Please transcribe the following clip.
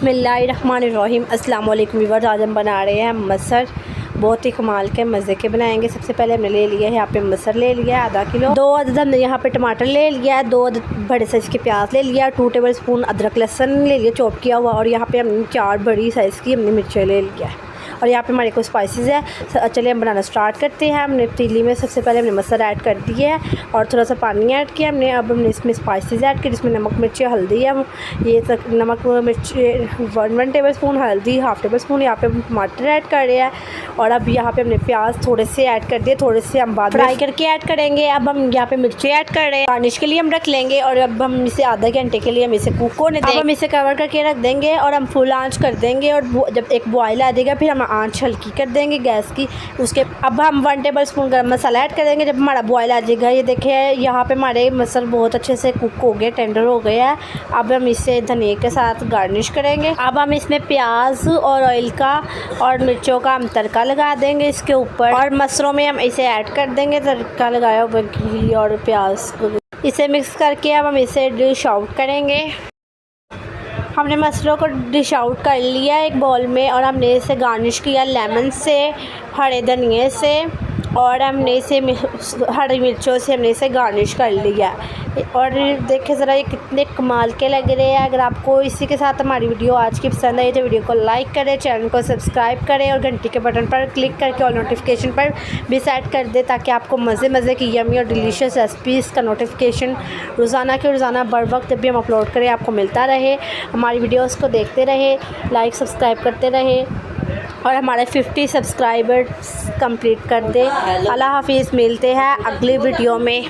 बिस्मिल्लाहिर्रहमानिर्रहीम। अस्सलाम वालेकुम व्यूअर्स, आज हम बना रहे हैं मसर। बहुत ही कमाल के मज़े के बनाएंगे। सबसे पहले हमने ले लिया है यहाँ पे मसर ले लिया है आधा किलो। 2 अदद हमने यहाँ पे टमाटर ले लिया है। 2 अदद बड़े साइज़ के प्याज ले लिया। 2 टेबल स्पून अदरक लहसुन ले लिया चॉप किया हुआ। और यहाँ पे हमने 4 बड़ी साइज़ की हमने मिर्चें ले लिया है। और यहाँ पे हमारे को स्पाइसेस है। चलिए हम बनाना स्टार्ट करते हैं। हमने पतीली में सबसे पहले हमने मसर ऐड कर दिया है और थोड़ा सा पानी ऐड किया हमने। अब हमने इसमें स्पाइसेस ऐड किए जिसमें नमक मिर्ची हल्दी है। ये तक नमक मिर्ची 1 टेबल स्पून, हल्दी 1/2 टेबल स्पून। यहाँ पे हम टमाटर ऐड कर रहे हैं। और अब यहाँ पे हमने प्याज थोड़े से ऐड कर दिए, थोड़े से हम बाद फ्राई करके ऐड करेंगे। अब हम यहाँ पे मिर्ची ऐड कर रहे हैं, गार्निश के लिए हम रख लेंगे। और अब हम इसे आधा घंटे के लिए हम इसे कुक होने देंगे। अब हम इसे कवर करके रख देंगे और हम फुल आंच कर देंगे। और जब एक बॉयल आ जाएगा फिर हम आंच हल्की कर देंगे गैस की। उसके अब हम 1 टेबल स्पून गरम मसाला ऐड कर देंगे जब हमारा बॉयल आ जाएगा। ये देखिए यहाँ पे हमारे मसल बहुत अच्छे से कुक हो गए, टेंडर हो गया है। अब हम इसे धनिया के साथ गार्निश करेंगे। अब हम इसमें प्याज और ऑयल का और मिर्चों का हम तड़का लगा देंगे इसके ऊपर। और मसरों में हम इसे ऐड कर देंगे तड़का लगाया हुआ घी और प्याज। इसे मिक्स करके अब हम इसे डिश आउट करेंगे। हमने मसलों को डिश आउट कर लिया एक बाउल में। और हमने इसे गार्निश किया लेमन से, हरे धनिए से, और हमने इसे हरी मिर्चों से हमने इसे गार्निश कर लिया। और देखें ज़रा ये कितने कमाल के लग रहे हैं। अगर आपको इसी के साथ हमारी वीडियो आज की पसंद आई तो वीडियो को लाइक करें, चैनल को सब्सक्राइब करें और घंटी के बटन पर क्लिक करके और नोटिफिकेशन पर भी सेट कर दें ताकि आपको मज़े की यमी और डिलीशियस रेसिपीज़ का नोटिफिकेशन रोज़ाना बर वक्त जब भी हम अपलोड करें आपको मिलता रहे। हमारी वीडियोज़ को देखते रहे, लाइक सब्सक्राइब करते रहे और हमारे 50 सब्सक्राइबर्स कंप्लीट कर दें। अल्लाह हाफिज़, मिलते हैं अगली वीडियो में।